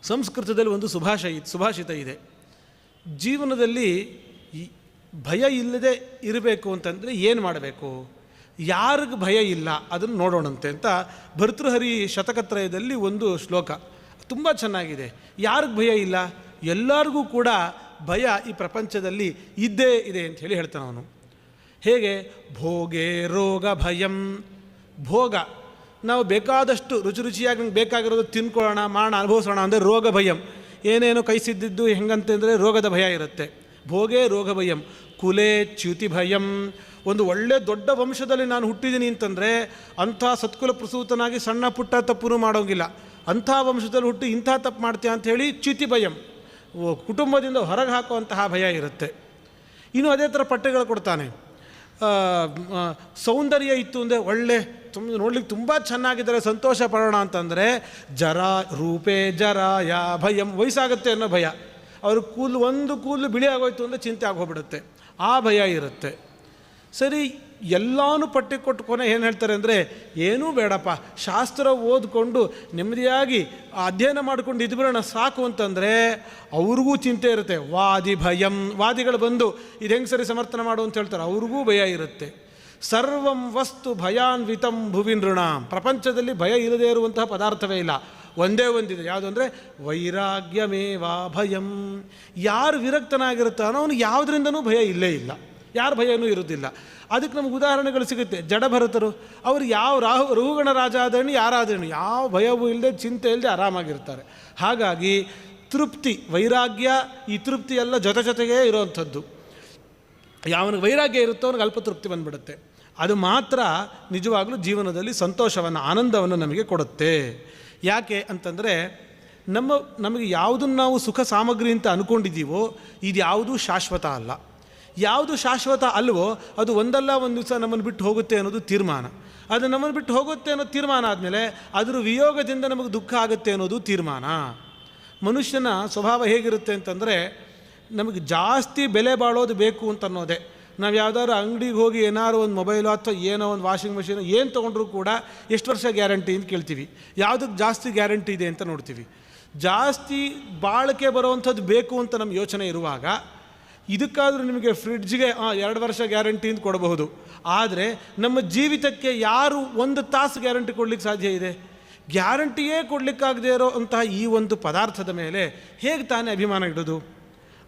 ಸಂಸ್ಕೃತದಲ್ಲಿ ಒಂದು ಸುಭಾಷಿತ ಇದೆ. ಜೀವನದಲ್ಲಿ ಭಯ ಇಲ್ಲದೆ ಇರಬೇಕು ಅಂತಂದರೆ ಏನು ಮಾಡಬೇಕು, ಯಾರಿಗೆ ಭಯ ಇಲ್ಲ ಅದನ್ನು ನೋಡೋಣಂತೆ ಅಂತ ಭರ್ತೃಹರಿ ಶತಕತ್ರಯದಲ್ಲಿ ಒಂದು ಶ್ಲೋಕ ತುಂಬ ಚೆನ್ನಾಗಿದೆ. ಯಾರಿಗೆ ಭಯ ಇಲ್ಲ, ಎಲ್ಲರಿಗೂ ಕೂಡ ಭಯ ಈ ಪ್ರಪಂಚದಲ್ಲಿ ಇದ್ದೇ ಇದೆ ಅಂತ ಹೇಳಿ ಹೇಳ್ತಾನೆ ಅವನು. ಹೇಗೆ? ಭೋಗೇ ರೋಗ ಭಯಂ. ಭೋಗ, ನಾವು ಬೇಕಾದಷ್ಟು ರುಚಿಯಾಗಿ ನಮ್ಗೆ ಬೇಕಾಗಿರೋದು ತಿನ್ಕೊಳ್ಳೋಣ, ಮಾಡೋಣ, ಅನುಭವಿಸೋಣ ಅಂದರೆ ರೋಗ ಭಯಂ. ಏನೇನೋ ಕೈ ಸಿದ್ದಿದ್ದು ಹೆಂಗಂತಂದರೆ ರೋಗದ ಭಯ ಇರುತ್ತೆ. ಭೋಗೇ ರೋಗ ಭಯಂ. ಕುಲೇ ಚ್ಯುತಿ ಭಯಂ. ಒಂದು ಒಳ್ಳೆ ದೊಡ್ಡ ವಂಶದಲ್ಲಿ ನಾನು ಹುಟ್ಟಿದ್ದೀನಿ ಅಂತಂದರೆ ಅಂಥ ಸತ್ಕುಲ ಪ್ರಸೂತನಾಗಿ ಸಣ್ಣ ಪುಟ್ಟ ತಪ್ಪು ಮಾಡೋಂಗಿಲ್ಲ. ಅಂಥ ವಂಶದಲ್ಲಿ ಹುಟ್ಟಿ ಇಂಥ ತಪ್ಪು ಮಾಡ್ತೀಯ ಅಂಥೇಳಿ ಚ್ಯುತಿ ಭಯಂ, ಕುಟುಂಬದಿಂದ ಹೊರಗೆ ಹಾಕುವಂತಹ ಭಯ ಇರುತ್ತೆ. ಇನ್ನು ಅದೇ ಥರ ಪಟ್ಟೆಗಳು ಕೊಡ್ತಾನೆ. ಸೌಂದರ್ಯ ಇತ್ತು ಅಂದರೆ ಒಳ್ಳೆ ನೋಡ್ಲಿಕ್ಕೆ ತುಂಬ ಚೆನ್ನಾಗಿದ್ದಾರೆ, ಸಂತೋಷ ಪಡೋಣ ಅಂತಂದರೆ ರೂಪೇ ಜರಾಯ ಭಯಂ. ವಯಸ್ಸಾಗುತ್ತೆ ಅನ್ನೋ ಭಯ. ಅವ್ರ ಒಂದು ಕೂದಲು ಬಿಳಿ ಆಗೋಯ್ತು ಅಂದರೆ ಚಿಂತೆ ಆಗೋಗ್ಬಿಡುತ್ತೆ, ಆ ಭಯ ಇರುತ್ತೆ. ಸರಿ, ಎಲ್ಲನೂ ಪಟ್ಟಿ ಕೊಟ್ಟು ಕೊನೆ ಏನು ಹೇಳ್ತಾರೆ ಅಂದರೆ, ಏನೂ ಬೇಡಪ್ಪ, ಶಾಸ್ತ್ರ ಓದ್ಕೊಂಡು ನೆಮ್ಮದಿಯಾಗಿ ಅಧ್ಯಯನ ಮಾಡ್ಕೊಂಡು ಇದ್ಬಿಡೋಣ ಸಾಕು ಅಂತಂದರೆ ಅವ್ರಿಗೂ ಚಿಂತೆ ಇರುತ್ತೆ. ವಾದಿ ಭಯಂ. ವಾದಿಗಳು ಬಂದು ಇದು ಹೆಂಗೆ ಸರಿ ಸಮರ್ಥನೆ ಮಾಡು ಅಂತ ಹೇಳ್ತಾರೆ, ಅವ್ರಿಗೂ ಭಯ ಇರುತ್ತೆ. ಸರ್ವಂ ವಸ್ತು ಭಯಾನ್ವಿತಂ ಭುವಿ ನೃಣಾಂ. ಪ್ರಪಂಚದಲ್ಲಿ ಭಯ ಇಲ್ಲದೇ ಇರುವಂತಹ ಪದಾರ್ಥವೇ ಇಲ್ಲ, ಒಂದೇ ಒಂದಿದೆ. ಯಾವುದು ಅಂದರೆ ವೈರಾಗ್ಯಮೇವಾ ಭಯಂ. ಯಾರು ವಿರಕ್ತನಾಗಿರುತ್ತಾನೋ ಅವನು ಯಾವುದರಿಂದನೂ ಭಯ ಇಲ್ಲೇ ಇಲ್ಲ, ಯಾರ ಭಯನೂ ಇರೋದಿಲ್ಲ. ಅದಕ್ಕೆ ನಮ್ಗೆ ಉದಾಹರಣೆಗಳು ಸಿಗುತ್ತೆ. ಜಡಭರತರು, ಅವರು ಯಾವ ರಹುಗಣ ರಾಜ ಆದರಣಿ ಯಾರಾದರಣಿ ಯಾವ ಭಯವೂ ಇಲ್ಲದೆ ಚಿಂತೆ ಇಲ್ಲದೆ ಆರಾಮಾಗಿರ್ತಾರೆ. ಹಾಗಾಗಿ ತೃಪ್ತಿ, ವೈರಾಗ್ಯ, ಈ ತೃಪ್ತಿ ಎಲ್ಲ ಜೊತೆಗೇ ಇರೋವಂಥದ್ದು. ಯಾವನಿಗೆ ವೈರಾಗ್ಯ ಇರುತ್ತೋ ಅವನಿಗೆ ಅಲ್ಪ ತೃಪ್ತಿ ಬಂದುಬಿಡುತ್ತೆ. ಅದು ಮಾತ್ರ ನಿಜವಾಗಲೂ ಜೀವನದಲ್ಲಿ ಸಂತೋಷವನ್ನು, ಆನಂದವನ್ನು ನಮಗೆ ಕೊಡುತ್ತೆ. ಯಾಕೆ ಅಂತಂದರೆ ನಮಗೆ ಯಾವುದನ್ನು ನಾವು ಸುಖ ಸಾಮಗ್ರಿ ಅಂತ ಅಂದ್ಕೊಂಡಿದ್ದೀವೋ ಇದು ಯಾವುದೂ ಶಾಶ್ವತ ಅಲ್ಲ. ಯಾವುದು ಶಾಶ್ವತ ಅಲ್ವೋ ಅದು ಒಂದಲ್ಲ ಒಂದು ದಿವಸ ನಮ್ಮನ್ನು ಬಿಟ್ಟು ಹೋಗುತ್ತೆ ಅನ್ನೋದು ತೀರ್ಮಾನ. ಅದು ನಮ್ಮನ್ನು ಬಿಟ್ಟು ಹೋಗುತ್ತೆ ಅನ್ನೋ ತೀರ್ಮಾನ ಆದಮೇಲೆ ಅದರ ವಿಯೋಗದಿಂದ ನಮಗೆ ದುಃಖ ಆಗುತ್ತೆ ಅನ್ನೋದು ತೀರ್ಮಾನ. ಮನುಷ್ಯನ ಸ್ವಭಾವ ಹೇಗಿರುತ್ತೆ ಅಂತಂದರೆ, ನಮಗೆ ಜಾಸ್ತಿ ಬೆಲೆ ಬಾಳೋದು ಬೇಕು ಅಂತ ಅನ್ನೋದೇ. ನಾವು ಯಾವುದಾದ್ರು ಅಂಗಡಿಗೆ ಹೋಗಿ ಏನಾದ್ರು ಒಂದು ಮೊಬೈಲು ಅಥವಾ ಏನೋ ಒಂದು ವಾಷಿಂಗ್ ಮೆಷಿನ್ ಏನು ತೊಗೊಂಡ್ರೂ ಕೂಡ ಎಷ್ಟು ವರ್ಷ ಗ್ಯಾರಂಟಿ ಅಂತ ಕೇಳ್ತೀವಿ. ಯಾವುದಕ್ಕೆ ಜಾಸ್ತಿ ಗ್ಯಾರಂಟಿ ಇದೆ ಅಂತ ನೋಡ್ತೀವಿ. ಜಾಸ್ತಿ ಬಾಳಿಕೆ ಬರೋವಂಥದ್ದು ಬೇಕು ಅಂತ ನಮ್ಮ ಯೋಚನೆ ಇರುವಾಗ ಇದಕ್ಕಾದರೂ ನಿಮಗೆ ಫ್ರಿಡ್ಜ್ಗೆ 2 ವರ್ಷ ಗ್ಯಾರಂಟಿ ಅಂತ ಕೊಡಬಹುದು. ಆದರೆ ನಮ್ಮ ಜೀವಿತಕ್ಕೆ ಯಾರು 1 ತಾಸು ಗ್ಯಾರಂಟಿ ಕೊಡಲಿಕ್ಕೆ ಸಾಧ್ಯ ಇದೆ? ಗ್ಯಾರಂಟಿಯೇ ಕೊಡಲಿಕ್ಕಾಗದೇ ಇರೋ ಅಂತಹ ಈ ಒಂದು ಪದಾರ್ಥದ ಮೇಲೆ ಹೇಗೆ ತಾನೇ ಅಭಿಮಾನ ಇಡೋದು?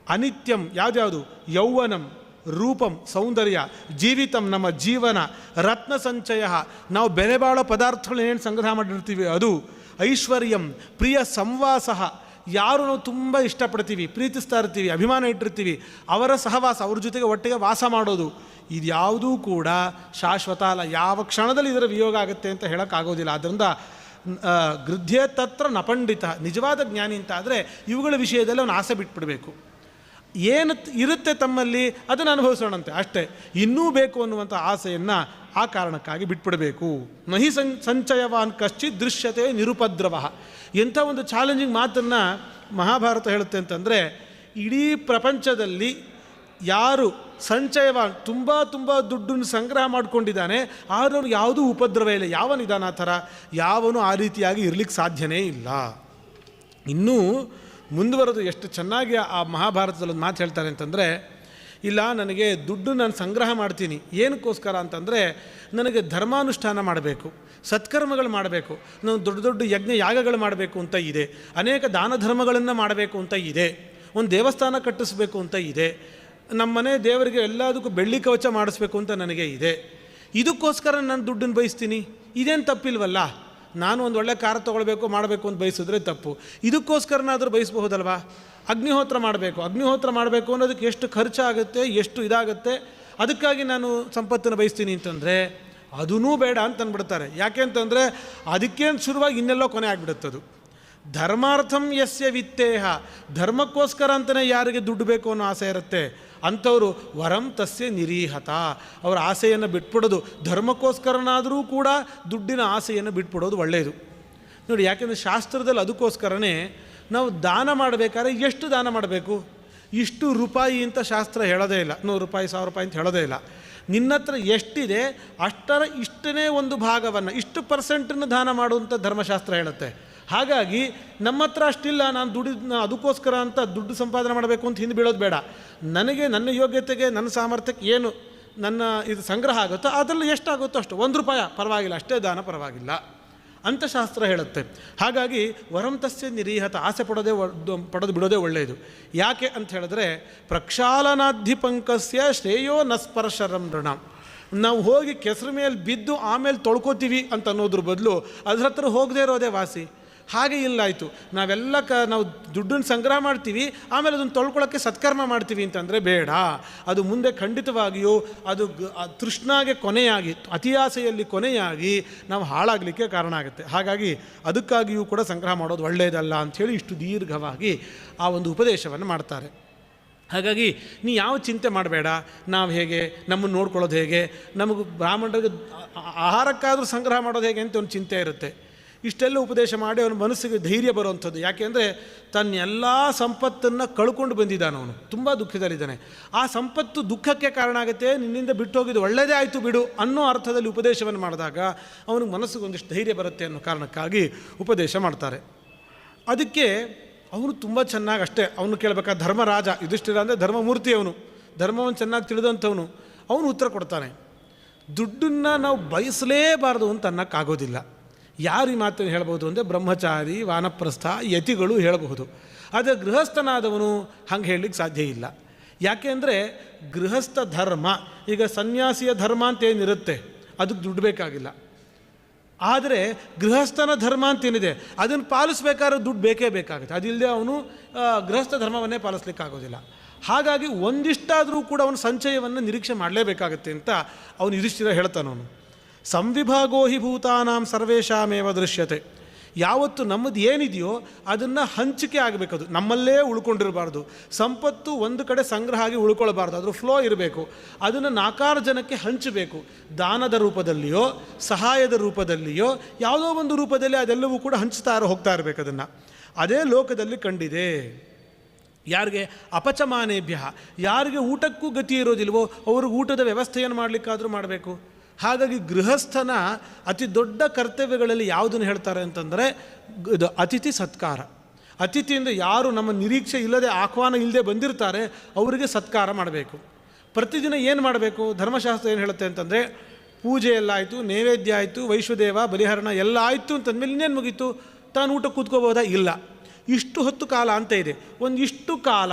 ಅನಿತ್ಯಂ ಯಾವ್ದ್ಯಾವುದು? ಯೌವನಂ, ರೂಪಂ ಸೌಂದರ್ಯ, ಜೀವಿತಂ ನಮ್ಮ ಜೀವನ, ರತ್ನ ಸಂಚಯ ನಾವು ಬೆಲೆ ಬಾಳೋ ಪದಾರ್ಥಗಳನ್ನೇನು ಸಂಗ್ರಹ ಮಾಡಿರ್ತೀವಿ ಅದು, ಐಶ್ವರ್ಯಂ ಪ್ರಿಯ ಸಂವಾಸ ಯಾರು ನಾವು ತುಂಬ ಇಷ್ಟಪಡ್ತೀವಿ, ಪ್ರೀತಿಸ್ತಾ ಇರ್ತೀವಿ, ಅಭಿಮಾನ ಇಟ್ಟಿರ್ತೀವಿ, ಅವರ ಸಹವಾಸ, ಅವ್ರ ಜೊತೆಗೆ ಒಟ್ಟಿಗೆ ವಾಸ ಮಾಡೋದು, ಇದ್ಯಾವುದೂ ಕೂಡ ಶಾಶ್ವತ ಅಲ್ಲ. ಯಾವ ಕ್ಷಣದಲ್ಲಿ ಇದರ ವಿಯೋಗ ಆಗುತ್ತೆ ಅಂತ ಹೇಳೋಕ್ಕಾಗೋದಿಲ್ಲ. ಆದ್ದರಿಂದ ಗೃಧ್ಯೆ ತತ್ರ ನಪಂಡಿತ, ನಿಜವಾದ ಜ್ಞಾನಿ ಅಂತ ಆದರೆ ಇವುಗಳ ವಿಷಯದಲ್ಲಿ ಅವನು ಆಸೆ ಬಿಟ್ಬಿಡಬೇಕು. ಏನು ಇರುತ್ತೆ ತಮ್ಮಲ್ಲಿ ಅದನ್ನು ಅನುಭವಿಸೋಣಂತೆ ಅಷ್ಟೇ. ಇನ್ನೂ ಬೇಕು ಅನ್ನುವಂಥ ಆಸೆಯನ್ನು ಆ ಕಾರಣಕ್ಕಾಗಿ ಬಿಟ್ಬಿಡಬೇಕು. ನಹಿ ಸಂಚಯವಾನ್ ಕಶ್ಚಿತ್ ದೃಶ್ಯತೆ ನಿರುಪದ್ರವ. ಎಂಥ ಒಂದು ಚಾಲೆಂಜಿಂಗ್ ಮಾತನ್ನು ಮಹಾಭಾರತ ಹೇಳುತ್ತೆ ಅಂತಂದರೆ, ಇಡೀ ಪ್ರಪಂಚದಲ್ಲಿ ಯಾರು ಸಂಚಯವಾನ್ ತುಂಬ ದುಡ್ಡನ್ನು ಸಂಗ್ರಹ ಮಾಡ್ಕೊಂಡಿದ್ದಾನೆ ಆದರೂ ಯಾವುದೂ ಉಪದ್ರವ ಇಲ್ಲ. ಯಾವನಿದಾನ ಆ ಥರ? ಯಾವನು ಆ ರೀತಿಯಾಗಿ ಇರಲಿಕ್ಕೆ ಸಾಧ್ಯನೇ ಇಲ್ಲ. ಇನ್ನೂ ಮುಂದುವರೆದು ಎಷ್ಟು ಚೆನ್ನಾಗಿ ಆ ಮಹಾಭಾರತದಲ್ಲಿ ಒಂದು ಮಾತು ಹೇಳ್ತಾರೆ ಅಂತಂದರೆ, ಇಲ್ಲ ನನಗೆ ದುಡ್ಡು ನಾನು ಸಂಗ್ರಹ ಮಾಡ್ತೀನಿ, ಏನಕ್ಕೋಸ್ಕರ ಅಂತಂದರೆ ನನಗೆ ಧರ್ಮಾನುಷ್ಠಾನ ಮಾಡಬೇಕು, ಸತ್ಕರ್ಮಗಳು ಮಾಡಬೇಕು, ನಾನು ದೊಡ್ಡ ಯಜ್ಞ ಯಾಗಗಳು ಮಾಡಬೇಕು ಅಂತ ಇದೆ, ಅನೇಕ ದಾನ ಧರ್ಮಗಳನ್ನು ಮಾಡಬೇಕು ಅಂತ ಇದೆ, ಒಂದು ದೇವಸ್ಥಾನ ಕಟ್ಟಿಸ್ಬೇಕು ಅಂತ ಇದೆ, ನಮ್ಮನೆ ದೇವರಿಗೆ ಎಲ್ಲದಕ್ಕೂ ಬೆಳ್ಳಿ ಕವಚ ಮಾಡಿಸ್ಬೇಕು ಅಂತ ನನಗೆ ಇದೆ. ಇದಕ್ಕೋಸ್ಕರ ನಾನು ದುಡ್ಡನ್ನು ಬಯಸ್ತೀನಿ, ಇದೇನು ತಪ್ಪಿಲ್ವಲ್ಲ? ನಾನು ಒಂದು ಒಳ್ಳೆ ಕಾರ್ ತೊಗೊಳ್ಬೇಕು ಮಾಡಬೇಕು ಅಂತ ಬಯಸಿದ್ರೆ ತಪ್ಪು, ಇದಕ್ಕೋಸ್ಕರನಾದರೂ ಬಯಸಬಹುದಲ್ವಾ? ಅಗ್ನಿಹೋತ್ರ ಮಾಡಬೇಕು ಅನ್ನೋದಕ್ಕೆ ಎಷ್ಟು ಖರ್ಚಾಗುತ್ತೆ, ಎಷ್ಟು ಇದಾಗುತ್ತೆ, ಅದಕ್ಕಾಗಿ ನಾನು ಸಂಪತ್ತನ್ನು ಬಯಸ್ತೀನಿ ಅಂತಂದರೆ ಅದೂ ಬೇಡ ಅಂತ ಅಂದ್ಬಿಡ್ತಾರೆ. ಯಾಕೆ ಅಂತಂದರೆ ಅದಕ್ಕೇನು ಶುರುವಾಗಿ ಇನ್ನೆಲ್ಲೋ ಕೊನೆ ಆಗಿಬಿಡುತ್ತದು. ಧರ್ಮಾರ್ಥಂ ಯಸ್ಯ ವಿತ್ತೇಹ, ಧರ್ಮಕ್ಕೋಸ್ಕರ ಅಂತಲೇ ಯಾರಿಗೆ ದುಡ್ಡು ಬೇಕು ಅನ್ನೋ ಆಸೆ ಇರುತ್ತೆ ಅಂಥವರು ವರಂ ತಸ್ಯ ನಿರೀಹತ, ಅವರ ಆಸೆಯನ್ನು ಬಿಟ್ಬಿಡೋದು. ಧರ್ಮಕ್ಕೋಸ್ಕರನಾದರೂ ಕೂಡ ದುಡ್ಡಿನ ಆಸೆಯನ್ನು ಬಿಟ್ಬಿಡೋದು ಒಳ್ಳೆಯದು ನೋಡಿ. ಯಾಕೆಂದರೆ ಶಾಸ್ತ್ರದಲ್ಲಿ ಅದಕ್ಕೋಸ್ಕರನೇ ನಾವು ದಾನ ಮಾಡಬೇಕಾದ್ರೆ ಎಷ್ಟು ದಾನ ಮಾಡಬೇಕು, ಇಷ್ಟು ರೂಪಾಯಿ ಅಂತ ಶಾಸ್ತ್ರ ಹೇಳೋದೇ ಇಲ್ಲ. 100 ರೂಪಾಯಿ 1000 ರೂಪಾಯಿ ಅಂತ ಹೇಳೋದೇ ಇಲ್ಲ. ನಿನ್ನ ಹತ್ರ ಎಷ್ಟಿದೆ ಅಷ್ಟರ ಇಷ್ಟನೇ ಒಂದು ಭಾಗವನ್ನು, ಇಷ್ಟು ಪರ್ಸೆಂಟನ್ನು ದಾನ ಮಾಡುವಂಥ ಧರ್ಮಶಾಸ್ತ್ರ ಹೇಳುತ್ತೆ. ಹಾಗಾಗಿ ನಮ್ಮ ಹತ್ರ ಅಷ್ಟಿಲ್ಲ, ನಾನು ಅದಕ್ಕೋಸ್ಕರ ಅಂತ ದುಡ್ಡು ಸಂಪಾದನೆ ಮಾಡಬೇಕು ಅಂತ ಹಿಂದೆ ಬೀಳೋದು ಬೇಡ. ನನಗೆ ನನ್ನ ಯೋಗ್ಯತೆಗೆ ನನ್ನ ಸಾಮರ್ಥ್ಯಕ್ಕೆ ಏನು ನನ್ನ ಇದು ಸಂಗ್ರಹ ಆಗುತ್ತೋ ಅದರಲ್ಲಿ ಎಷ್ಟಾಗುತ್ತೋ ಅಷ್ಟು, ₹1 ಪರವಾಗಿಲ್ಲ, ಅಷ್ಟೇ ದಾನ ಪರವಾಗಿಲ್ಲ ಅಂತ ಶಾಸ್ತ್ರ ಹೇಳುತ್ತೆ. ಹಾಗಾಗಿ ವರಂ ತಸ್ಯ ನಿರೀಹತ, ಆಸೆ ಪಡೋದು ಬಿಡೋದೇ ಒಳ್ಳೆಯದು. ಯಾಕೆ ಅಂತ ಹೇಳಿದ್ರೆ ಪ್ರಕ್ಷಾಲನಾಧಿಪಂಕಸ್ಯ ಶ್ರೇಯೋ ನ ಸ್ಪರ್ಶರಂ ನೃಣಾಂ. ನಾವು ಹೋಗಿ ಕೆಸರು ಮೇಲೆ ಬಿದ್ದು ಆಮೇಲೆ ತೊಳ್ಕೊತೀವಿ ಅಂತ ಅನ್ನೋದ್ರ ಬದಲು ಅದ್ರ ಹತ್ರ ಹೋಗದೇ ಇರೋದೇ ವಾಸಿ. ಹಾಗೆ ಇಲ್ಲಾಯಿತು, ನಾವು ದುಡ್ಡನ್ನು ಸಂಗ್ರಹ ಮಾಡ್ತೀವಿ, ಆಮೇಲೆ ಅದನ್ನು ತೊಳ್ಕೊಳ್ಳೋಕ್ಕೆ ಸತ್ಕರ್ಮ ಮಾಡ್ತೀವಿ ಅಂತಂದರೆ ಬೇಡ. ಅದು ಮುಂದೆ ಖಂಡಿತವಾಗಿಯೂ ಅದು ತೃಷ್ಣಾಗೆ ಕೊನೆಯಾಗಿ, ಅತಿಯಾಸೆಯಲ್ಲಿ ಕೊನೆಯಾಗಿ ನಾವು ಹಾಳಾಗಲಿಕ್ಕೆ ಕಾರಣ ಆಗುತ್ತೆ. ಹಾಗಾಗಿ ಅದಕ್ಕಾಗಿಯೂ ಕೂಡ ಸಂಗ್ರಹ ಮಾಡೋದು ಒಳ್ಳೆಯದಲ್ಲ ಅಂಥೇಳಿ ಇಷ್ಟು ದೀರ್ಘವಾಗಿ ಆ ಒಂದು ಉಪದೇಶವನ್ನು ಮಾಡ್ತಾರೆ. ಹಾಗಾಗಿ ನೀ ಯಾವ ಚಿಂತೆ ಮಾಡಬೇಡ, ನಾವು ಹೇಗೆ, ನಮ್ಮನ್ನು ನೋಡ್ಕೊಳ್ಳೋದು ಹೇಗೆ, ನಮಗೆ ಬ್ರಾಹ್ಮಣರಿಗೆ ಆಹಾರಕ್ಕಾದರೂ ಸಂಗ್ರಹ ಮಾಡೋದು ಹೇಗೆ ಅಂತ ಒಂದು ಚಿಂತೆ ಇರುತ್ತೆ. ಇಷ್ಟೆಲ್ಲ ಉಪದೇಶ ಮಾಡಿ ಅವನ ಮನಸ್ಸಿಗೆ ಧೈರ್ಯ ಬರುವಂಥದ್ದು. ಯಾಕೆಂದರೆ ತನ್ನೆಲ್ಲ ಸಂಪತ್ತನ್ನು ಕಳ್ಕೊಂಡು ಬಂದಿದ್ದಾನೆ, ಅವನು ತುಂಬ ದುಃಖದಲ್ಲಿದ್ದಾನೆ. ಆ ಸಂಪತ್ತು ದುಃಖಕ್ಕೆ ಕಾರಣ ಆಗುತ್ತೆ, ನಿನ್ನಿಂದ ಬಿಟ್ಟು ಹೋಗಿದ್ದು ಒಳ್ಳೆಯದೇ ಆಯಿತು ಬಿಡು ಅನ್ನೋ ಅರ್ಥದಲ್ಲಿ ಉಪದೇಶವನ್ನು ಮಾಡಿದಾಗ ಅವನಿಗೆ ಮನಸ್ಸಿಗೆ ಒಂದಿಷ್ಟು ಧೈರ್ಯ ಬರುತ್ತೆ ಅನ್ನೋ ಕಾರಣಕ್ಕಾಗಿ ಉಪದೇಶ ಮಾಡ್ತಾರೆ. ಅದಕ್ಕೆ ಅವನು ತುಂಬ ಚೆನ್ನಾಗಿ ಅಷ್ಟೇ ಅವನು ಕೇಳಬೇಕಾದ ಧರ್ಮರಾಜ ಯುಧಿಷ್ಠಿರ ಅಂದರೆ ಧರ್ಮಮೂರ್ತಿ, ಅವನು ಧರ್ಮವನ್ನು ಚೆನ್ನಾಗಿ ತಿಳಿದಂಥವನು. ಅವನು ಉತ್ತರ ಕೊಡ್ತಾನೆ, ದುಡ್ಡನ್ನು ನಾವು ಬಯಸಲೇಬಾರದು ಅಂತ ಅನ್ನೋಕ್ಕಾಗೋದಿಲ್ಲ. ಯಾರು ಈ ಮಾತನ್ನು ಹೇಳ್ಬೋದು ಅಂದರೆ ಬ್ರಹ್ಮಚಾರಿ, ವಾನಪ್ರಸ್ಥ, ಯತಿಗಳು ಹೇಳಬಹುದು. ಆದರೆ ಗೃಹಸ್ಥನಾದವನು ಹಂಗೆ ಹೇಳಲಿಕ್ಕೆ ಸಾಧ್ಯ ಇಲ್ಲ. ಯಾಕೆ ಅಂದರೆ ಗೃಹಸ್ಥ ಧರ್ಮ, ಈಗ ಸನ್ಯಾಸಿಯ ಧರ್ಮ ಅಂತ ಏನಿರುತ್ತೆ ಅದಕ್ಕೆ ದುಡ್ಡು ಬೇಕಾಗಿಲ್ಲ. ಆದರೆ ಗೃಹಸ್ಥನ ಧರ್ಮ ಅಂತೇನಿದೆ ಅದನ್ನು ಪಾಲಿಸ್ಬೇಕಾದ್ರೆ ದುಡ್ಡು ಬೇಕೇ ಬೇಕಾಗುತ್ತೆ. ಅದಿಲ್ಲದೆ ಅವನು ಗೃಹಸ್ಥ ಧರ್ಮವನ್ನೇ ಪಾಲಿಸ್ಲಿಕ್ಕಾಗೋದಿಲ್ಲ. ಹಾಗಾಗಿ ಒಂದಿಷ್ಟಾದರೂ ಕೂಡ ಅವನ ಸಂಚಯವನ್ನು ನಿರೀಕ್ಷೆ ಮಾಡಲೇಬೇಕಾಗತ್ತೆ ಅಂತ ಅವನು ಯುಧಿಷ್ಠಿರ ಹೇಳ್ತಾನವನು. ಸಂವಿಭಾಗೋ ಹಿ ಭೂತಾನಾಂ ಸರ್ವೇಷಾಮೇವ ದೃಶ್ಯತೆ. ಯಾವತ್ತು ನಮ್ಮದು ಏನಿದೆಯೋ ಅದನ್ನು ಹಂಚಿಕೆ ಆಗಬೇಕದು, ನಮ್ಮಲ್ಲೇ ಉಳ್ಕೊಂಡಿರಬಾರ್ದು. ಸಂಪತ್ತು ಒಂದು ಕಡೆ ಸಂಗ್ರಹ ಆಗಿ ಉಳ್ಕೊಳ್ಬಾರ್ದು, ಅದ್ರ ಫ್ಲೋ ಇರಬೇಕು. ಅದನ್ನು 4 ಜನಕ್ಕೆ ಹಂಚಬೇಕು. ದಾನದ ರೂಪದಲ್ಲಿಯೋ ಸಹಾಯದ ರೂಪದಲ್ಲಿಯೋ ಯಾವುದೋ ಒಂದು ರೂಪದಲ್ಲಿ ಅದೆಲ್ಲವೂ ಕೂಡ ಹೋಗ್ತಾ ಇರಬೇಕು. ಅದನ್ನು ಅದೇ ಲೋಕದಲ್ಲಿ ಕಂಡಿದೆ. ಯಾರಿಗೆ ಅಪಚಮಾನೇಭ್ಯ, ಯಾರಿಗೆ ಊಟಕ್ಕೂ ಗತಿ ಇರೋದಿಲ್ವೋ ಅವ್ರಿಗೆ ಊಟದ ವ್ಯವಸ್ಥೆಯನ್ನು ಮಾಡಲಿಕ್ಕಾದರೂ ಮಾಡಬೇಕು. ಹಾಗಾಗಿ ಗೃಹಸ್ಥನ ಅತಿ ದೊಡ್ಡ ಕರ್ತವ್ಯಗಳಲ್ಲಿ ಯಾವುದನ್ನು ಹೇಳ್ತಾರೆ ಅಂತಂದರೆ ಇದು ಅತಿಥಿ ಸತ್ಕಾರ. ಅತಿಥಿಯಿಂದ ಯಾರು ನಮ್ಮ ನಿರೀಕ್ಷೆ ಇಲ್ಲದೆ, ಆಹ್ವಾನ ಇಲ್ಲದೆ ಬಂದಿರ್ತಾರೆ ಅವರಿಗೆ ಸತ್ಕಾರ ಮಾಡಬೇಕು. ಪ್ರತಿದಿನ ಏನು ಮಾಡಬೇಕು, ಧರ್ಮಶಾಸ್ತ್ರ ಏನು ಹೇಳುತ್ತೆ ಅಂತಂದರೆ ಪೂಜೆ ಎಲ್ಲ ಆಯಿತು, ನೈವೇದ್ಯ ಆಯಿತು, ವೈಶ್ವದೇವ ಬಲಿಹರಣ ಎಲ್ಲ ಆಯಿತು ಅಂತಂದಮೇಲೆ ಇನ್ನೇನು ಮುಗೀತು, ತಾನು ಊಟ ಕೂತ್ಕೋಬೋದಾ? ಇಲ್ಲ. ಇಷ್ಟು ಹೊತ್ತು ಕಾಲ ಅಂತ ಇದೆ. ಒಂದಿಷ್ಟು ಕಾಲ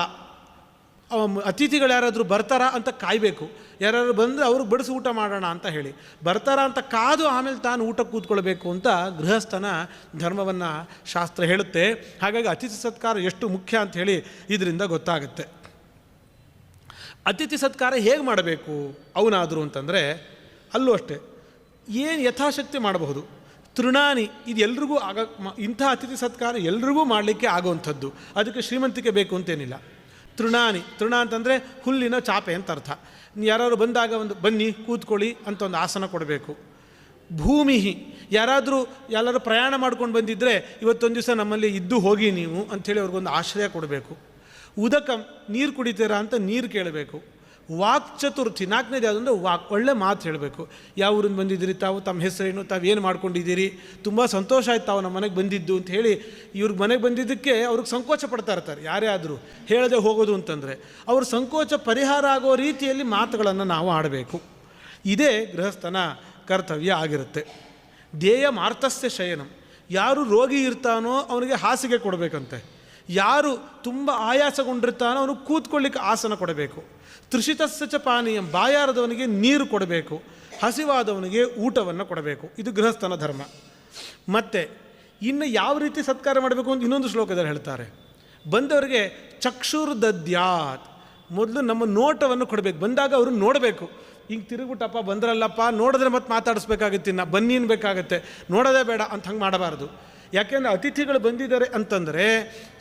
ಅತಿಥಿಗಳು ಯಾರಾದರೂ ಬರ್ತಾರಾ ಅಂತ ಕಾಯಬೇಕು. ಯಾರು ಬಂದರೆ ಅವ್ರಿಗೆ ಬಡಿಸಿ ಊಟ ಮಾಡೋಣ ಅಂತ ಹೇಳಿ ಬರ್ತಾರಾ ಅಂತ ಕಾದು ಆಮೇಲೆ ತಾನು ಊಟ ಕೂತ್ಕೊಳ್ಬೇಕು ಅಂತ ಗೃಹಸ್ಥನ ಧರ್ಮವನ್ನು ಶಾಸ್ತ್ರ ಹೇಳುತ್ತೆ. ಹಾಗಾಗಿ ಅತಿಥಿ ಸತ್ಕಾರ ಎಷ್ಟು ಮುಖ್ಯ ಅಂತ ಹೇಳಿ ಇದರಿಂದ ಗೊತ್ತಾಗುತ್ತೆ. ಅತಿಥಿ ಸತ್ಕಾರ ಹೇಗೆ ಮಾಡಬೇಕು ಅವನಾದರೂ ಅಂತಂದರೆ ಅಲ್ಲೂ ಅಷ್ಟೇ ಏನು ಯಥಾಶಕ್ತಿ ಮಾಡಬಹುದು. ತೃಣಾನಿ, ಇದು ಎಲ್ರಿಗೂ ಇಂಥ ಅತಿಥಿ ಸತ್ಕಾರ ಎಲ್ರಿಗೂ ಮಾಡಲಿಕ್ಕೆ ಆಗೋವಂಥದ್ದು. ಅದಕ್ಕೆ ಶ್ರೀಮಂತಿಕೆ ಬೇಕು ಅಂತೇನಿಲ್ಲ. ತೃಣಾನಿ, ತೃಣ ಅಂತಂದರೆ ಹುಲ್ಲಿನ ಚಾಪೆ ಅಂತ ಅರ್ಥ. ಯಾರಾದ್ರು ಬಂದಾಗ ಒಂದು ಬನ್ನಿ ಕೂತ್ಕೊಳ್ಳಿ ಅಂತ ಒಂದು ಆಸನ ಕೊಡಬೇಕು. ಭೂಮಿ, ಎಲ್ಲರೂ ಪ್ರಯಾಣ ಮಾಡ್ಕೊಂಡು ಬಂದಿದ್ದರೆ ಇವತ್ತೊಂದು ದಿವಸ ನಮ್ಮಲ್ಲಿ ಇದ್ದು ಹೋಗಿ ನೀವು ಅಂಥೇಳಿ ಅವ್ರಿಗೊಂದು ಆಶ್ರಯ ಕೊಡಬೇಕು. ಉದಕಂ, ನೀರು ಕುಡಿತೀರಾ ಅಂತ ನೀರು ಕೇಳಬೇಕು. ವಾಕ್ ಚತುರ್ಥಿ, 4ನೇದು ಯಾವುದು ಅಂದರೆ ಒಳ್ಳೆ ಮಾತು ಹೇಳಬೇಕು. ಯಾವ ಊರಿಂದ ಬಂದಿದ್ದೀರಿ, ತಾವು ತಮ್ಮ ಹೆಸರೇನು, ತಾವು ಏನು ಮಾಡ್ಕೊಂಡಿದ್ದೀರಿ, ತುಂಬ ಸಂತೋಷ ಆಯ್ತು ತಾವು ನಮ್ಮ ಮನೆಗೆ ಬಂದಿದ್ದು ಅಂತ ಹೇಳಿ ಇವ್ರಿಗೆ ಮನೆಗೆ ಬಂದಿದ್ದಕ್ಕೆ ಅವ್ರಿಗೆ ಸಂಕೋಚ ಪಡ್ತಾ ಇರ್ತಾರೆ. ಯಾರೇ ಆದರೂ ಹೇಳದೆ ಹೋಗೋದು ಅಂತಂದರೆ ಅವ್ರ ಸಂಕೋಚ ಪರಿಹಾರ ಆಗೋ ರೀತಿಯಲ್ಲಿ ಮಾತುಗಳನ್ನು ನಾವು ಆಡಬೇಕು. ಇದೇ ಗೃಹಸ್ಥನ ಕರ್ತವ್ಯ ಆಗಿರುತ್ತೆ. ಧ್ಯೇಯ ಮಾರ್ತಸ್ಯ ಶಯನಂ, ಯಾರು ರೋಗಿ ಇರ್ತಾನೋ ಅವನಿಗೆ ಹಾಸಿಗೆ ಕೊಡಬೇಕಂತೆ. ಯಾರು ತುಂಬ ಆಯಾಸಗೊಂಡಿರ್ತಾನೋ ಅವನು ಕೂತ್ಕೊಳ್ಳಿಕ್ಕೆ ಆಸನ ಕೊಡಬೇಕು. ತೃಷಿತಸ್ಯ ಚ ಪಾನೀಯಂ, ಬಾಯಾರದವನಿಗೆ ನೀರು ಕೊಡಬೇಕು. ಹಸಿವಾದವನಿಗೆ ಊಟವನ್ನು ಕೊಡಬೇಕು. ಇದು ಗೃಹಸ್ಥನ ಧರ್ಮ. ಮತ್ತು ಇನ್ನು ಯಾವ ರೀತಿ ಸತ್ಕಾರ ಮಾಡಬೇಕು ಅಂತ ಇನ್ನೊಂದು ಶ್ಲೋಕದಲ್ಲಿ ಹೇಳ್ತಾರೆ. ಬಂದವರಿಗೆ ಚಕ್ಷುರ್ದದ್ಯಾತ್, ಮೊದಲು ನಮ್ಮ ನೋಟವನ್ನು ಕೊಡಬೇಕು. ಬಂದಾಗ ಅವರು ನೋಡಬೇಕು. ಹಿಂಗೆ ತಿರುಗುಟಪ್ಪ ಬಂದ್ರಲ್ಲಪ್ಪ, ನೋಡಿದ್ರೆ ಮತ್ತೆ ಮಾತಾಡಿಸ್ಬೇಕಾಗುತ್ತೆ, ಬನ್ನಿ ಅನ್ಬೇಕಾಗತ್ತೆ, ನೋಡೋದೇ ಬೇಡ ಅಂತ ಹಂಗೆ ಮಾಡಬಾರ್ದು. ಯಾಕೆಂದರೆ ಅತಿಥಿಗಳು ಬಂದಿದ್ದಾರೆ ಅಂತಂದರೆ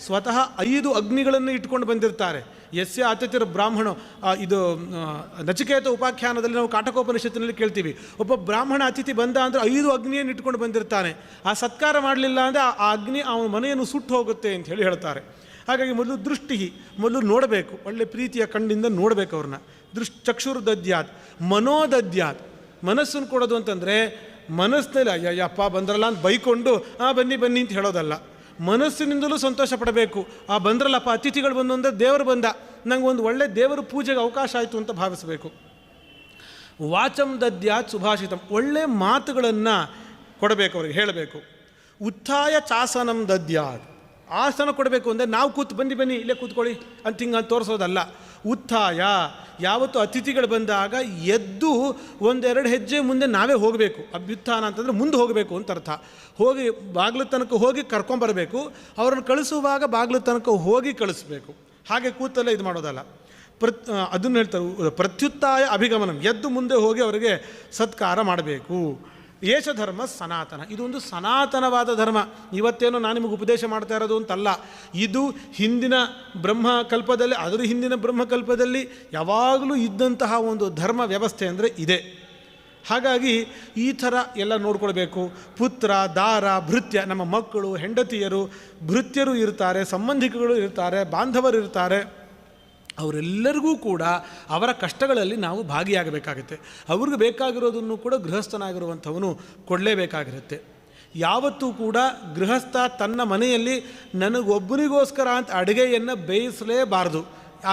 ಸ್ವತಃ 5 ಅಗ್ನಿಗಳನ್ನು ಇಟ್ಕೊಂಡು ಬಂದಿರ್ತಾರೆ. ಯಸ್ಯ ಅತಿಥಿರ ಬ್ರಾಹ್ಮಣ, ಇದು ನಚಿಕೇತ ಉಪಾಖ್ಯಾನದಲ್ಲಿ ನಾವು ಕಾಟಕೋಪನಿಷತ್ತಿನಲ್ಲಿ ಕೇಳ್ತೀವಿ. ಒಬ್ಬ ಬ್ರಾಹ್ಮಣ ಅತಿಥಿ ಬಂದ ಅಂದರೆ 5 ಅಗ್ನಿಯನ್ನು ಇಟ್ಕೊಂಡು ಬಂದಿರ್ತಾನೆ. ಆ ಸತ್ಕಾರ ಮಾಡಲಿಲ್ಲ ಅಂದರೆ ಆ ಅಗ್ನಿ ಅವನ ಮನೆಯನ್ನು ಸುಟ್ಟು ಹೋಗುತ್ತೆ ಅಂತ ಹೇಳಿ ಹೇಳ್ತಾರೆ. ಹಾಗಾಗಿ ಮೊದಲು ದೃಷ್ಟಿ, ಮೊದಲು ನೋಡಬೇಕು, ಒಳ್ಳೆ ಪ್ರೀತಿಯ ಕಣ್ಣಿಂದ ನೋಡಬೇಕು ಅವ್ರನ್ನ. ಚಕ್ಷುರ್ದದ್ಯಾತ್, ಮನೋದದ್ಯಾತ್, ಮನಸ್ಸನ್ನು ಕೊಡೋದು ಅಂತಂದರೆ ಮನಸ್ಸಿನಲ್ಲಿ ಅಯ್ಯಪ್ಪ ಬಂದ್ರಲ್ಲ ಅಂತ ಬೈಕೊಂಡು ಬನ್ನಿ ಬನ್ನಿ ಅಂತ ಹೇಳೋದಲ್ಲ. ಮನಸ್ಸಿನಿಂದಲೂ ಸಂತೋಷ ಪಡಬೇಕು. ಬಂದ್ರಲ್ಲಪ್ಪ ಅತಿಥಿಗಳು ಬಂದು ಅಂದರೆ ದೇವರು ಬಂದ, ನಂಗೆ ಒಂದು ಒಳ್ಳೆ ದೇವರ ಪೂಜೆಗೆ ಅವಕಾಶ ಆಯಿತು ಅಂತ ಭಾವಿಸಬೇಕು. ವಾಚಂ ದದ್ಯಾತ್ ಸುಭಾಷಿತಂ, ಒಳ್ಳೆ ಮಾತುಗಳನ್ನು ಕೊಡಬೇಕು, ಅವ್ರಿಗೆ ಹೇಳಬೇಕು. ಉತ್ಥಾಯ ಚಾಸನಂ ದದ್ಯಾತ್, ಆಸನ ಕೊಡಬೇಕು ಅಂದರೆ ನಾವು ಬನ್ನಿ ಬನ್ನಿ ಇಲ್ಲೇ ಕೂತ್ಕೊಳ್ಳಿ ಅಂತ ಹಿಂಗೆ ತೋರಿಸೋದಲ್ಲ. ಉತ್ಥಾಯ, ಯಾವತ್ತು ಅತಿಥಿಗಳು ಬಂದಾಗ ಎದ್ದು ಒಂದೆರಡು ಹೆಜ್ಜೆ ಮುಂದೆ ನಾವೇ ಹೋಗಬೇಕು. ಅಭ್ಯುತ್ಥಾನ ಅಂತಂದರೆ ಮುಂದೆ ಹೋಗಬೇಕು ಅಂತ ಅರ್ಥ. ಹೋಗಿ ಬಾಗಿಲು ತನಕ ಹೋಗಿ ಕರ್ಕೊಂಬರಬೇಕು, ಅವ್ರನ್ನ ಕಳಿಸುವಾಗ ಬಾಗಿಲು ತನಕ ಹೋಗಿ ಕಳಿಸ್ಬೇಕು. ಹಾಗೆ ಕೂತಲ್ಲೇ ಇದು ಮಾಡೋದಲ್ಲ. ಅದನ್ನು ಹೇಳ್ತಾರೆ ಪ್ರತ್ಯುತ್ತಾಯ ಅಭಿಗಮನಂ, ಎದ್ದು ಮುಂದೆ ಹೋಗಿ ಅವರಿಗೆ ಸತ್ಕಾರ ಮಾಡಬೇಕು. ಏಷ ಧರ್ಮ ಸನಾತನ, ಇದೊಂದು ಸನಾತನವಾದ ಧರ್ಮ. ಇವತ್ತೇನೋ ನಾನು ನಿಮಗೆ ಉಪದೇಶ ಮಾಡ್ತಾ ಇರೋದು ಅಂತಲ್ಲ, ಇದು ಹಿಂದಿನ ಬ್ರಹ್ಮಕಲ್ಪದಲ್ಲಿ, ಅದರ ಹಿಂದಿನ ಬ್ರಹ್ಮಕಲ್ಪದಲ್ಲಿ ಯಾವಾಗಲೂ ಇದ್ದಂತಹ ಒಂದು ಧರ್ಮ ವ್ಯವಸ್ಥೆ ಅಂದರೆ ಇದೆ. ಹಾಗಾಗಿ ಈ ಥರ ಎಲ್ಲ ನೋಡ್ಕೊಳ್ಬೇಕು. ಪುತ್ರ, ದಾರ, ಭೃತ್ಯ, ನಮ್ಮ ಮಕ್ಕಳು, ಹೆಂಡತಿಯರು, ಭೃತ್ಯರು ಇರ್ತಾರೆ, ಸಂಬಂಧಿಕಗಳು ಇರ್ತಾರೆ, ಬಾಂಧವರು ಇರ್ತಾರೆ. ಅವರೆಲ್ಲರಿಗೂ ಕೂಡ ಅವರ ಕಷ್ಟಗಳಲ್ಲಿ ನಾವು ಭಾಗಿಯಾಗಬೇಕಾಗುತ್ತೆ. ಅವ್ರಿಗೆ ಬೇಕಾಗಿರೋದನ್ನು ಕೂಡ ಗೃಹಸ್ಥನಾಗಿರುವಂಥವನು ಕೊಡಲೇಬೇಕಾಗಿರುತ್ತೆ. ಯಾವತ್ತೂ ಕೂಡ ಗೃಹಸ್ಥ ತನ್ನ ಮನೆಯಲ್ಲಿ ನನಗೊಬ್ಬನಿಗೋಸ್ಕರ ಅಂತ ಅಡುಗೆಯನ್ನು ಬೇಯಿಸಲೇಬಾರ್ದು.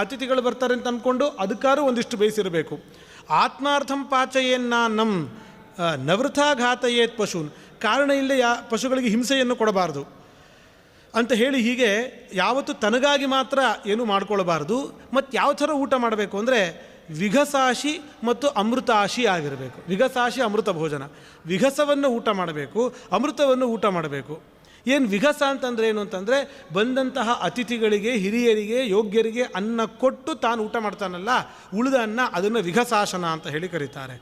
ಅತಿಥಿಗಳು ಬರ್ತಾರೆ ಅಂತ ಅಂದ್ಕೊಂಡು ಅದಕ್ಕಾದ್ರೂ ಒಂದಿಷ್ಟು ಬೇಯಿಸಿರಬೇಕು. ಆತ್ಮಾರ್ಥಂ ಪಾಚಯೇನ್ನಾನ್ನಂ ನವೃಥಾಘಾತಯೇತ್ ಪಶೂನ್, ಕಾರಣ ಇಲ್ಲದೆ ಪಶುಗಳಿಗೆ ಹಿಂಸೆಯನ್ನು ಕೊಡಬಾರ್ದು ಅಂತ ಹೇಳಿ, ಹೀಗೆ ಯಾವತ್ತು ತನಗಾಗಿ ಮಾತ್ರ ಏನೂ ಮಾಡ್ಕೊಳ್ಬಾರ್ದು. ಮತ್ತು ಯಾವ ಥರ ಊಟ ಮಾಡಬೇಕು ಅಂದರೆ ವಿಘಸಾಶಿ ಮತ್ತು ಅಮೃತಾಶಿ ಆಗಿರಬೇಕು. ವಿಘಸಾಶಿ ಅಮೃತ ಭೋಜನ, ವಿಘಸವನ್ನು ಊಟ ಮಾಡಬೇಕು, ಅಮೃತವನ್ನು ಊಟ ಮಾಡಬೇಕು. ಏನು ವಿಘಸ ಅಂತಂದರೆ ಏನು ಅಂತಂದರೆ ಬಂದಂತಹ ಅತಿಥಿಗಳಿಗೆ, ಹಿರಿಯರಿಗೆ, ಯೋಗ್ಯರಿಗೆ ಅನ್ನ ಕೊಟ್ಟು ತಾನು ಊಟ ಮಾಡ್ತಾನಲ್ಲ, ಉಳಿದ ಅನ್ನ, ಅದನ್ನು ವಿಘಸಾಶನ ಅಂತ ಹೇಳಿ ಕರೀತಾರೆ.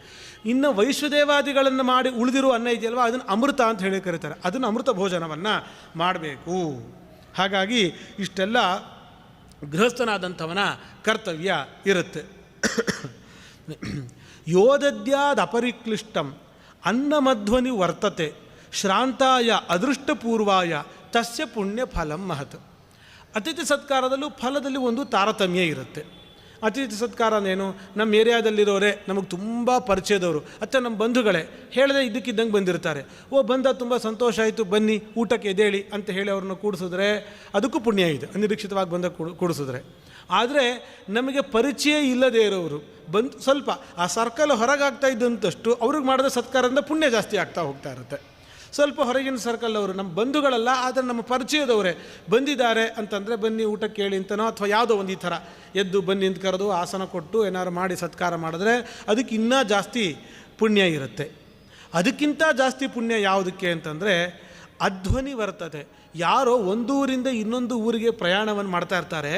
ಇನ್ನು ವೈಶ್ವದೇವಾದಿಗಳನ್ನು ಮಾಡಿ ಉಳಿದಿರೋ ಅನ್ನ ಇದೆಯಲ್ವ, ಅದನ್ನು ಅಮೃತ ಅಂತ ಹೇಳಿ ಕರೀತಾರೆ. ಅದನ್ನು ಅಮೃತ ಭೋಜನವನ್ನು ಮಾಡಬೇಕು. ಹಾಗಾಗಿ ಇಷ್ಟೆಲ್ಲ ಗೃಹಸ್ಥನಾದಂಥವನ ಕರ್ತವ್ಯ ಇರುತ್ತೆ. ಯೋದದ್ಯಾದ್ ಅಪರಿಕ್ಲಿಷ್ಟಂ ಅನ್ನಮಧ್ವನಿ ವರ್ತತೆ ಶ್ರಾಂತಾಯ ಅದೃಷ್ಟಪೂರ್ವಾಯ ತಸ್ಯ ಪುಣ್ಯ ಫಲಂ ಮಹತ್. ಅತಿಥಿ ಸತ್ಕಾರದಲ್ಲೂ ಫಲದಲ್ಲಿ ಒಂದು ತಾರತಮ್ಯ ಇರುತ್ತೆ. ಅತಿಥಿ ಸತ್ಕಾರ ಅಂದೇನು, ನಮ್ಮ ಏರಿಯಾದಲ್ಲಿರೋರೆ ನಮಗೆ ತುಂಬ ಪರಿಚಯದವರು ಅಥವಾ ನಮ್ಮ ಬಂಧುಗಳೇ ಹೇಳದೆ ಇದ್ದಕ್ಕಿದ್ದಂಗೆ ಬಂದಿರ್ತಾರೆ. ಬಂದ ತುಂಬ ಸಂತೋಷ ಆಯಿತು, ಬನ್ನಿ ಊಟಕ್ಕೆ ಎದ್ದೇಳಿ ಅಂತ ಹೇಳಿ ಅವ್ರನ್ನ ಕೂಡಿಸಿದ್ರೆ ಅದಕ್ಕೂ ಪುಣ್ಯ ಇದೆ, ಅನಿರೀಕ್ಷಿತವಾಗಿ ಬಂದ ಕೂಡಿಸಿದ್ರೆ. ಆದರೆ ನಮಗೆ ಪರಿಚಯ ಇಲ್ಲದೇ ಇರೋರು ಬಂದು ಸ್ವಲ್ಪ ಆ ಸರ್ಕಲ್ ಹೊರಗಾಗ್ತಾ ಇದ್ದಂತಷ್ಟು ಅವ್ರಿಗೆ ಮಾಡಿದ ಸತ್ಕಾರದಿಂದ ಪುಣ್ಯ ಜಾಸ್ತಿ ಆಗ್ತಾ ಹೋಗ್ತಾ ಇರುತ್ತೆ. ಸ್ವಲ್ಪ ಹೊರಗಿನ ಸರ್ಕಲ್ ಅವರು ನಮ್ಮ ಬಂಧುಗಳಲ್ಲ, ಆದರೆ ನಮ್ಮ ಪರಿಚಯದವರೇ ಬಂದಿದ್ದಾರೆ ಅಂತಂದರೆ ಬನ್ನಿ ಊಟಕ್ಕೆ ಕೇಳಿ ಅಂತನೋ ಅಥವಾ ಯಾವುದೋ ಒಂದು ಈ ಥರ ಎದ್ದು ಬನ್ನಿ ಅಂತ ಕರೆದು ಆಸನ ಕೊಟ್ಟು ಏನಾದ್ರು ಮಾಡಿ ಸತ್ಕಾರ ಮಾಡಿದ್ರೆ ಅದಕ್ಕೆ ಇನ್ನೂ ಜಾಸ್ತಿ ಪುಣ್ಯ ಇರುತ್ತೆ. ಅದಕ್ಕಿಂತ ಜಾಸ್ತಿ ಪುಣ್ಯ ಯಾವುದಕ್ಕೆ ಅಂತಂದರೆ ಅಧ್ವನಿ ವರ್ತತೆ. ಯಾರೋ ಒಂದು ಊರಿಂದ ಇನ್ನೊಂದು ಊರಿಗೆ ಪ್ರಯಾಣವನ್ನು ಮಾಡ್ತಾ ಇರ್ತಾರೆ,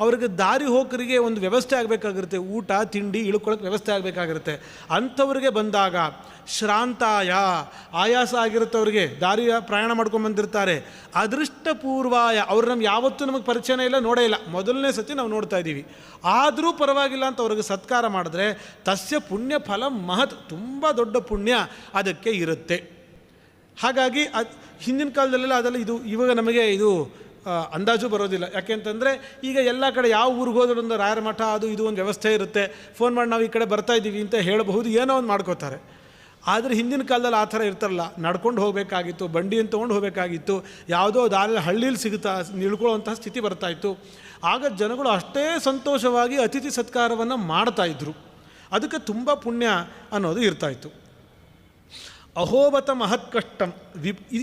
ಅವ್ರಿಗೆ ದಾರಿ ಹೋಕರಿಗೆ ಒಂದು ವ್ಯವಸ್ಥೆ ಆಗಬೇಕಾಗಿರುತ್ತೆ, ಊಟ ತಿಂಡಿ ಇಳ್ಕೊಳ್ಳೋಕೆ ವ್ಯವಸ್ಥೆ ಆಗಬೇಕಾಗಿರುತ್ತೆ. ಅಂಥವ್ರಿಗೆ ಬಂದಾಗ ಶ್ರಾಂತಾಯ, ಆಯಾಸ ಆಗಿರುತ್ತೆ ಅವ್ರಿಗೆ, ದಾರಿಯ ಪ್ರಯಾಣ ಮಾಡ್ಕೊಂಬಂದಿರ್ತಾರೆ. ಅದೃಷ್ಟಪೂರ್ವಾಯ, ಅವ್ರು ನಮ್ಗೆ ಯಾವತ್ತೂ ನಮಗೆ ಪರಿಚಯನೇ ಇಲ್ಲ, ನೋಡೇ ಇಲ್ಲ, ಮೊದಲನೇ ಸತಿ ನಾವು ನೋಡ್ತಾ ಇದ್ದೀವಿ, ಆದರೂ ಪರವಾಗಿಲ್ಲ ಅಂತ ಅವ್ರಿಗೆ ಸತ್ಕಾರ ಮಾಡಿದ್ರೆ ತಸ್ಯ ಪುಣ್ಯ ಫಲ ಮಹತ್, ತುಂಬ ದೊಡ್ಡ ಪುಣ್ಯ ಅದಕ್ಕೆ ಇರುತ್ತೆ. ಹಾಗಾಗಿ ಹಿಂದಿನ ಕಾಲದಲ್ಲೆಲ್ಲ ಅದೆಲ್ಲ ಇವಾಗ ನಮಗೆ ಇದು ಅಂದಾಜು ಬರೋದಿಲ್ಲ. ಯಾಕೆಂತಂದರೆ ಈಗ ಎಲ್ಲ ಕಡೆ ಯಾವ ಊರಿಗೆ ಹೋದ್ರೂ ಒಂದು ರಾಯರ ಮಠ ಅದು ಇದು ಒಂದು ವ್ಯವಸ್ಥೆ ಇರುತ್ತೆ, ಫೋನ್ ಮಾಡಿ ನಾವು ಈ ಕಡೆ ಬರ್ತಾ ಇದ್ದೀವಿ ಅಂತ ಹೇಳಬಹುದು, ಏನೋ ಒಂದು ಮಾಡ್ಕೋತಾರೆ. ಆದರೆ ಹಿಂದಿನ ಕಾಲದಲ್ಲಿ ಆ ಥರ ಇರ್ತಾರಲ್ಲ, ನಡ್ಕೊಂಡು ಹೋಗಬೇಕಾಗಿತ್ತು, ಬಂಡಿಯನ್ನು ತೊಗೊಂಡು ಹೋಗಬೇಕಾಗಿತ್ತು, ಯಾವುದೋ ದಾರಿ ಹಳ್ಳೀಲಿ ನಿಳ್ಕೊಳ್ಳುವಂತಹ ಸ್ಥಿತಿ ಬರ್ತಾಯಿತ್ತು. ಆಗ ಜನಗಳು ಅಷ್ಟೇ ಸಂತೋಷವಾಗಿ ಅತಿಥಿ ಸತ್ಕಾರವನ್ನು ಮಾಡ್ತಾಯಿದ್ರು. ಅದಕ್ಕೆ ತುಂಬ ಪುಣ್ಯ ಅನ್ನೋದು ಇರ್ತಾಯಿತ್ತು. ಅಹೋಬತ ಮಹತ್ ಕಷ್ಟಂ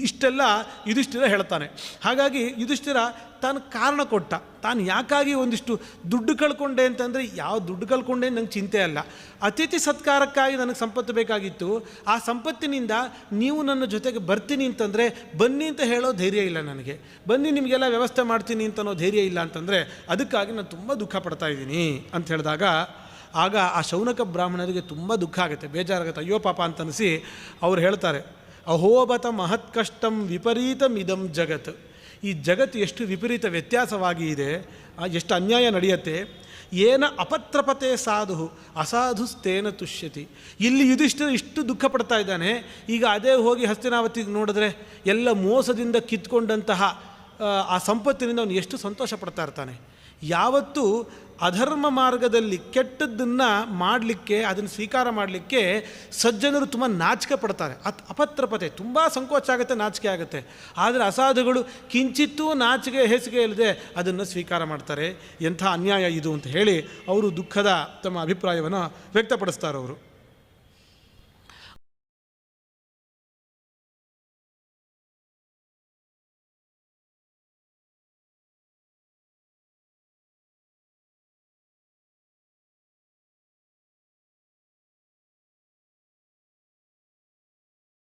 ಇಷ್ಟೆಲ್ಲ ಯುಧಿಷ್ಠಿರ ಹೇಳ್ತಾನೆ. ಹಾಗಾಗಿ ಯುಧಿಷ್ಠಿರ ತಾನು ಕಾರಣ ಕೊಟ್ಟ, ತಾನು ಯಾಕಾಗಿ ಒಂದಿಷ್ಟು ದುಡ್ಡು ಕಳ್ಕೊಂಡೆ ಅಂತಂದರೆ, ಯಾವ ದುಡ್ಡು ಕಳ್ಕೊಂಡೆ ನಂಗೆ ಚಿಂತೆ ಅಲ್ಲ, ಅತಿಥಿ ಸತ್ಕಾರಕ್ಕಾಗಿ ನನಗೆ ಸಂಪತ್ತು ಬೇಕಾಗಿತ್ತು, ಆ ಸಂಪತ್ತಿನಿಂದ ನೀವು ನನ್ನ ಜೊತೆಗೆ ಬರ್ತೀನಿ ಅಂತಂದರೆ ಬನ್ನಿ ಅಂತ ಹೇಳೋ ಧೈರ್ಯ ಇಲ್ಲ ನನಗೆ, ಬನ್ನಿ ನಿಮಗೆಲ್ಲ ವ್ಯವಸ್ಥೆ ಮಾಡ್ತೀನಿ ಅಂತನೋ ಧೈರ್ಯ ಇಲ್ಲ ಅಂತಂದರೆ ಅದಕ್ಕಾಗಿ ನಾನು ತುಂಬ ದುಃಖ ಪಡ್ತಾ ಇದ್ದೀನಿ ಅಂತ ಹೇಳಿದಾಗ ಆಗ ಆ ಶೌನಕ ಬ್ರಾಹ್ಮಣರಿಗೆ ತುಂಬ ದುಃಖ ಆಗುತ್ತೆ, ಬೇಜಾರಾಗುತ್ತೆ, ಅಯ್ಯೋ ಪಾಪ ಅಂತ ಅನಿಸಿ ಅವ್ರು ಹೇಳ್ತಾರೆ, ಅಹೋಬತ ಮಹತ್ ಕಷ್ಟಂ ವಿಪರೀತಮಿದಂ ಜಗತ್. ಈ ಜಗತ್ತು ಎಷ್ಟು ವಿಪರೀತ ವ್ಯತ್ಯಾಸವಾಗಿ ಇದೆ, ಎಷ್ಟು ಅನ್ಯಾಯ ನಡೆಯುತ್ತೆ. ಏನ ಅಪತ್ರಪತೆ ಸಾಧು ಅಸಾಧುಸ್ತೇನ ತುಷ್ಯತಿ. ಇಲ್ಲಿ ಯುಧಿಷ್ಠಿರ ಇಷ್ಟು ದುಃಖ ಪಡ್ತಾ ಇದ್ದಾನೆ, ಈಗ ಅದೇ ಹೋಗಿ ಹಸ್ತಿನಾವತಿಗೆ ನೋಡಿದ್ರೆ ಎಲ್ಲ ಮೋಸದಿಂದ ಕಿತ್ಕೊಂಡಂತಹ ಆ ಸಂಪತ್ತಿನಿಂದ ಅವನು ಎಷ್ಟು ಸಂತೋಷ ಪಡ್ತಾ ಇರ್ತಾನೆ. ಯಾವತ್ತೂ ಅಧರ್ಮ ಮಾರ್ಗದಲ್ಲಿ ಕೆಟ್ಟದ್ದನ್ನು ಮಾಡಲಿಕ್ಕೆ, ಅದನ್ನು ಸ್ವೀಕಾರ ಮಾಡಲಿಕ್ಕೆ ಸಜ್ಜನರು ತುಂಬ ನಾಚಿಕೆ ಪಡ್ತಾರೆ. ಅಪತ್ರಪತೆ, ತುಂಬ ಸಂಕೋಚ ಆಗುತ್ತೆ, ನಾಚಿಕೆ ಆಗುತ್ತೆ. ಆದರೆ ಅಸಾಧುಗಳು ಕಿಂಚಿತ್ತೂ ನಾಚಿಕೆ ಹೇಸಿಗೆ ಇಲ್ಲದೆ ಅದನ್ನು ಸ್ವೀಕಾರ ಮಾಡ್ತಾರೆ. ಎಂಥ ಅನ್ಯಾಯ ಇದು ಅಂತ ಹೇಳಿ ಅವರು ದುಃಖದ ತಮ್ಮ ಅಭಿಪ್ರಾಯವನ್ನು ವ್ಯಕ್ತಪಡಿಸ್ತಾರೆ ಅವರು.